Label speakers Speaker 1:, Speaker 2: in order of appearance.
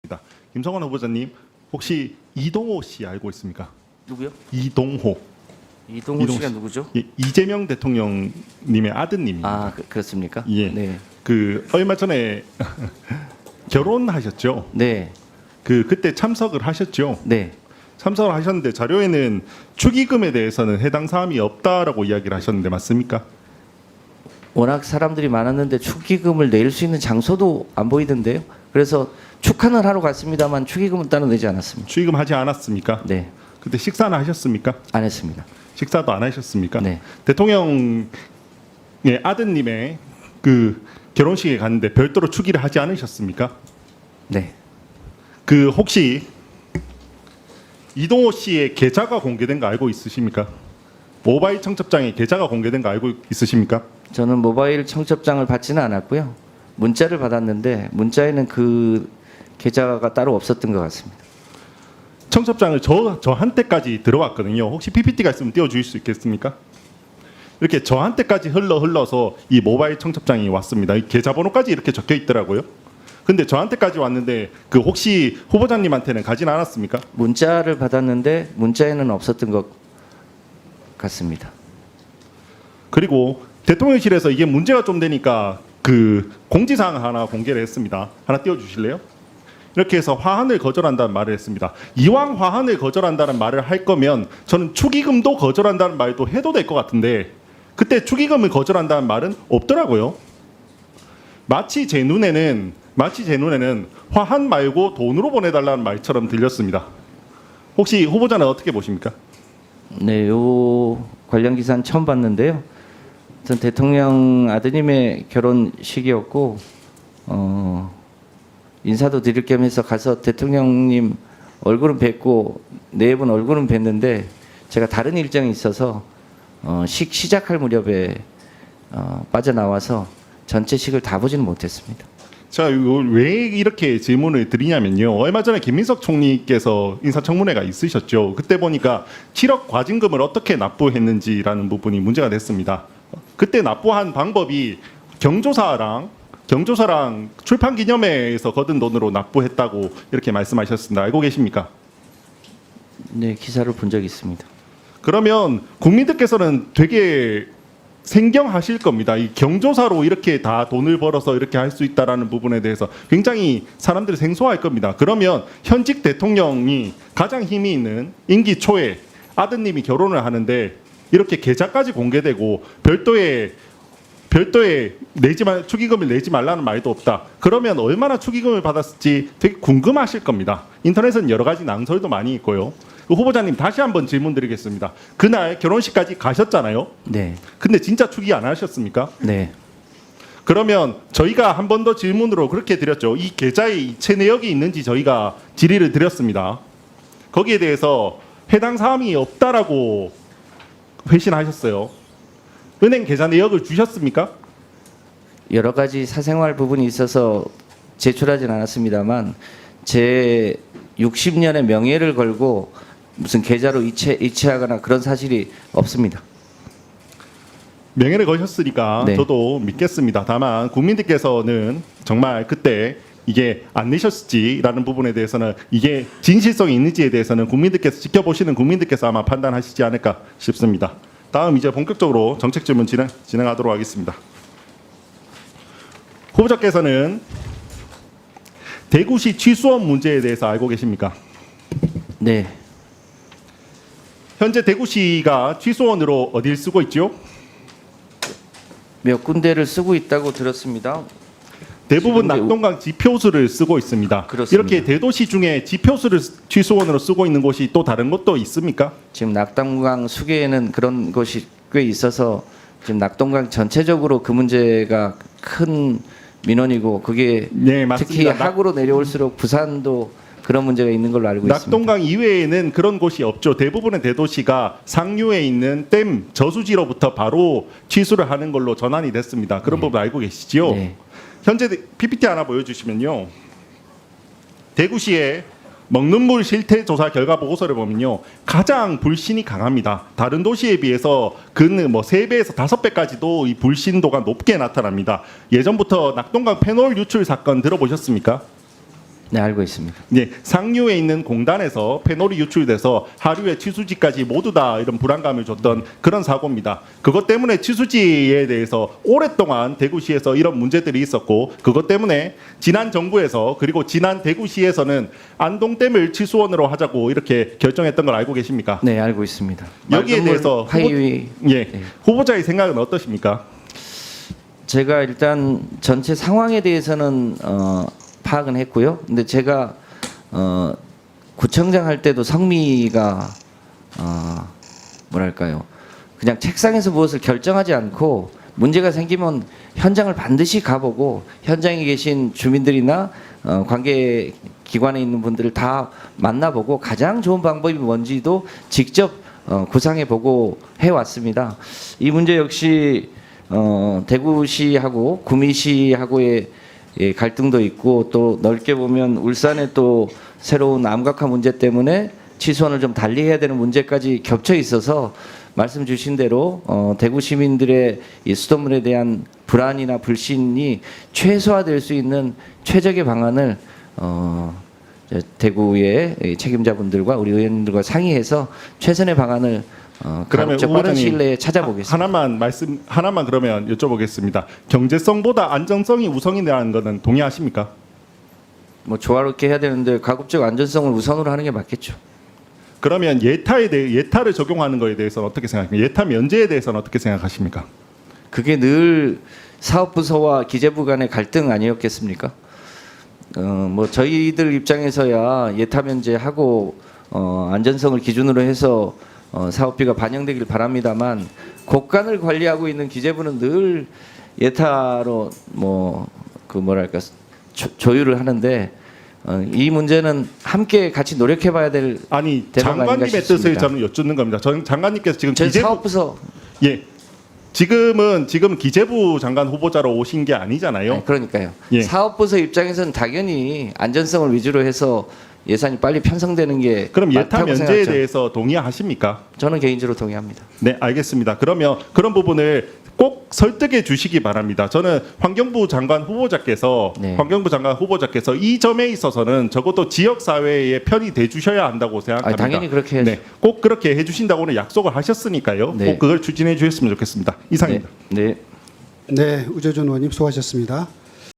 Speaker 1: 있습니다. 김성환 후보자님, 혹시 이동호 씨 알고 있습니까?
Speaker 2: 누구요?
Speaker 1: 이동호
Speaker 2: 이동호 씨가 누구죠?
Speaker 1: 예, 이재명 대통령님의 아드님입니다.
Speaker 2: 아, 그렇습니까?
Speaker 1: 예.
Speaker 2: 네.
Speaker 1: 그 얼마 전에 결혼하셨죠?
Speaker 2: 네.
Speaker 1: 그때 참석을 하셨죠?
Speaker 2: 네.
Speaker 1: 참석을 하셨는데 자료에는 축의금에 대해서는 해당 사항이 없다라고 이야기를 하셨는데 맞습니까?
Speaker 2: 워낙 사람들이 많았는데 축의금을 낼 수 있는 장소도 안 보이던데요. 그래서 축하는 하러 갔습니다만 축의금은 따로 내지 않았습니다.
Speaker 1: 축의금 하지 않았습니까?
Speaker 2: 네.
Speaker 1: 그때 식사는 하셨습니까?
Speaker 2: 안 했습니다.
Speaker 1: 식사도 안 하셨습니까?
Speaker 2: 네.
Speaker 1: 대통령의 아드님의 그 결혼식에 갔는데 별도로 축의를 하지 않으셨습니까?
Speaker 2: 네.
Speaker 1: 그 혹시 이동호 씨의 계좌가 공개된 거 알고 있으십니까? 모바일 청첩장에 계좌가 공개된 거 알고 있으십니까?
Speaker 2: 저는 모바일 청첩장을 받지는 않았고요. 문자를 받았는데 문자에는 그 계좌가 따로 없었던 것 같습니다.
Speaker 1: 청첩장을 저한테까지 들어왔거든요. 혹시 PPT가 있으면 띄워주실 수 있겠습니까? 이렇게 저한테까지 흘러서 이 모바일 청첩장이 왔습니다. 이 계좌번호까지 이렇게 적혀 있더라고요. 근데 저한테까지 왔는데 그 혹시 후보자님한테는 가진 않았습니까?
Speaker 2: 문자를 받았는데 문자에는 없었던 것 같습니다.
Speaker 1: 그리고 대통령실에서 이게 문제가 좀 되니까 그 공지사항 하나 공개를 했습니다. 하나 띄워주실래요? 이렇게 해서 화환을 거절한다는 말을 했습니다. 이왕 화환을 거절한다는 말을 할 거면 저는 축의금도 거절한다는 말도 해도 될 것 같은데 그때 축의금을 거절한다는 말은 없더라고요. 마치 제 눈에는 화환 말고 돈으로 보내달라는 말처럼 들렸습니다. 혹시 후보자는 어떻게 보십니까?
Speaker 2: 네, 요 관련 기사는 처음 봤는데요. 전 대통령 아드님의 결혼식이었고 인사도 드릴 겸 해서 가서 대통령님 얼굴은 뵙고 네 분 얼굴은 뵀는데 제가 다른 일정이 있어서 시작할 무렵에 빠져나와서 전체 식을 다 보지는 못했습니다.
Speaker 1: 자, 왜 이렇게 질문을 드리냐면요. 얼마 전에 김민석 총리께서 인사청문회가 있으셨죠. 그때 보니까 7억 과징금을 어떻게 납부했는지라는 부분이 문제가 됐습니다. 그때 납부한 방법이 경조사랑 출판 기념회에서 거둔 돈으로 납부했다고 이렇게 말씀하셨습니다. 알고 계십니까?
Speaker 2: 네, 기사를 본 적이 있습니다.
Speaker 1: 그러면 국민들께서는 되게 생경하실 겁니다. 이 경조사로 이렇게 다 돈을 벌어서 이렇게 할 수 있다라는 부분에 대해서 굉장히 사람들이 생소할 겁니다. 그러면 현직 대통령이 가장 힘이 있는 임기 초에 아드님이 결혼을 하는데 이렇게 계좌까지 공개되고 별도의 축의금을 내지 말라는 말도 없다. 그러면 얼마나 축의금을 받았을지 되게 궁금하실 겁니다. 인터넷은 여러 가지 낭설도 많이 있고요. 후보자님 다시 한번 질문 드리겠습니다. 그날 결혼식까지 가셨잖아요.
Speaker 2: 네.
Speaker 1: 근데 진짜 축의 안 하셨습니까?
Speaker 2: 네.
Speaker 1: 그러면 저희가 한 번 더 질문으로 그렇게 드렸죠. 이 계좌에 이체 내역이 있는지 저희가 질의를 드렸습니다. 거기에 대해서 해당 사항이 없다라고 회신하셨어요. 은행 계좌 내역을 주셨습니까?
Speaker 2: 여러 가지 사생활 부분이 있어서 제출하진 않았습니다만 제 60년의 명예를 걸고 무슨 계좌로 이체하거나 그런 사실이 없습니다.
Speaker 1: 명예를 거셨으니까
Speaker 2: 네.
Speaker 1: 저도 믿겠습니다. 다만 국민들께서는 정말 그때 이게 안 내셨을지라는 부분에 대해서는 이게 진실성이 있는지에 대해서는 국민들께서 지켜보시는 국민들께서 아마 판단하시지 않을까 싶습니다. 다음 이제 본격적으로 정책 질문 진행하도록 하겠습니다. 후보자께서는 대구시 취수원 문제에 대해서 알고 계십니까?
Speaker 2: 네.
Speaker 1: 현재 대구시가 취수원으로 어딜 쓰고 있죠?
Speaker 2: 몇 군데를 쓰고 있다고 들었습니다.
Speaker 1: 대부분
Speaker 2: 지금
Speaker 1: 낙동강 지표수를 쓰고 있습니다.
Speaker 2: 그렇습니다.
Speaker 1: 이렇게 대도시 중에 지표수를 취수원으로 쓰고 있는 곳이 또 다른 곳도 있습니까?
Speaker 2: 지금 낙동강 수계에는 그런 곳이 꽤 있어서 지금 낙동강 전체적으로 그 문제가 큰 민원이고 그게
Speaker 1: 네, 맞습니다.
Speaker 2: 특히 하구로 내려올수록 부산도 그런 문제가 있는 걸로 알고 있습니다.
Speaker 1: 낙동강 이외에는 그런 곳이 없죠. 대부분의 대도시가 상류에 있는 댐 저수지로부터 바로 취수를 하는 걸로 전환이 됐습니다. 그런 부분 알고 계시죠?
Speaker 2: 네.
Speaker 1: 현재 PPT 하나 보여주시면요. 대구시의 먹는 물 실태 조사 결과 보고서를 보면요. 가장 불신이 강합니다. 다른 도시에 비해서 그는 뭐 3배에서 5배까지도 이 불신도가 높게 나타납니다. 예전부터 낙동강 페놀 유출 사건 들어보셨습니까?
Speaker 2: 네, 알고 있습니다.
Speaker 1: 예, 상류에 있는 공단에서 페놀이 유출돼서 하류의 치수지까지 모두 다 이런 불안감을 줬던 그런 사고입니다. 그것 때문에 치수지에 대해서 오랫동안 대구시에서 이런 문제들이 있었고, 그것 때문에 지난 정부에서 그리고 지난 대구시에서는 안동댐을 치수원으로 하자고 이렇게 결정했던 걸 알고 계십니까?
Speaker 2: 네, 알고 있습니다.
Speaker 1: 여기에 대해서
Speaker 2: 하이위
Speaker 1: 예, 후보자의 생각은 어떠십니까?
Speaker 2: 제가 일단 전체 상황에 대해서는 파악은 했고요. 근데 제가 구청장 할 때도 성미가 뭐랄까요? 그냥 책상에서 무엇을 결정하지 않고 문제가 생기면 현장을 반드시 가보고 현장에 계신 주민들이나 관계 기관에 있는 분들을 다 만나보고 가장 좋은 방법이 뭔지도 직접 구상해보고 해왔습니다. 이 문제 역시 대구시하고 구미시하고의 갈등도 있고, 또 넓게 보면 울산에 또 새로운 암각화 문제 때문에 치수원을 좀 달리해야 되는 문제까지 겹쳐 있어서 말씀 주신 대로 대구 시민들의 이 수돗물에 대한 불안이나 불신이 최소화될 수 있는 최적의 방안을 대구의 책임자분들과 우리 의원님들과 상의해서 최선의 방안을
Speaker 1: 그러면
Speaker 2: 가급적 빠른
Speaker 1: 후보자님,
Speaker 2: 시일 내에 찾아보겠습니다.
Speaker 1: 하나만 그러면 여쭤보겠습니다. 경제성보다 안정성이 우선이라는 것은 동의하십니까?
Speaker 2: 뭐 조화롭게 해야 되는데 가급적 안전성을 우선으로 하는 게 맞겠죠.
Speaker 1: 그러면 예타를 적용하는 것에 대해서는 어떻게 생각합니까? 예타 면제에 대해서는 어떻게 생각하십니까?
Speaker 2: 그게 늘 사업부서와 기재부 간의 갈등 아니었겠습니까? 뭐 저희들 입장에서야 예타 면제하고 안전성을 기준으로 해서 사업비가 반영되길 바랍니다만, 곡간을 관리하고 있는 기재부는 늘 예타로 뭐랄까 조율을 하는데, 이 문제는 함께 같이 노력해봐야 될
Speaker 1: 아니,
Speaker 2: 대목 아닌가
Speaker 1: 장관님의 뜻을
Speaker 2: 싶습니다.
Speaker 1: 저는 여쭙는 겁니다. 장관님께서 지금
Speaker 2: 전
Speaker 1: 기재부
Speaker 2: 사업부서
Speaker 1: 지금 기재부 장관 후보자로 오신 게 아니잖아요.
Speaker 2: 아니, 그러니까요.
Speaker 1: 예.
Speaker 2: 사업부서 입장에서는 당연히 안전성을 위주로 해서 예산이 빨리 편성되는 게
Speaker 1: 그럼 예타
Speaker 2: 맞다고
Speaker 1: 면제에
Speaker 2: 생각하죠.
Speaker 1: 대해서 동의하십니까?
Speaker 2: 저는 개인적으로 동의합니다.
Speaker 1: 네, 알겠습니다. 그러면 그런 부분을 꼭 설득해 주시기 바랍니다. 저는 환경부 장관 후보자께서 이 점에 있어서는 적어도 지역 사회의 편이 돼 주셔야 한다고 생각합니다.
Speaker 2: 당연히 그렇게 해야죠.
Speaker 1: 네, 꼭 그렇게 해 주신다고는 약속을 하셨으니까요.
Speaker 2: 네.
Speaker 1: 꼭 그걸 추진해 주셨으면 좋겠습니다. 이상입니다.
Speaker 2: 네.
Speaker 3: 네, 우재준 의원님 수고하셨습니다.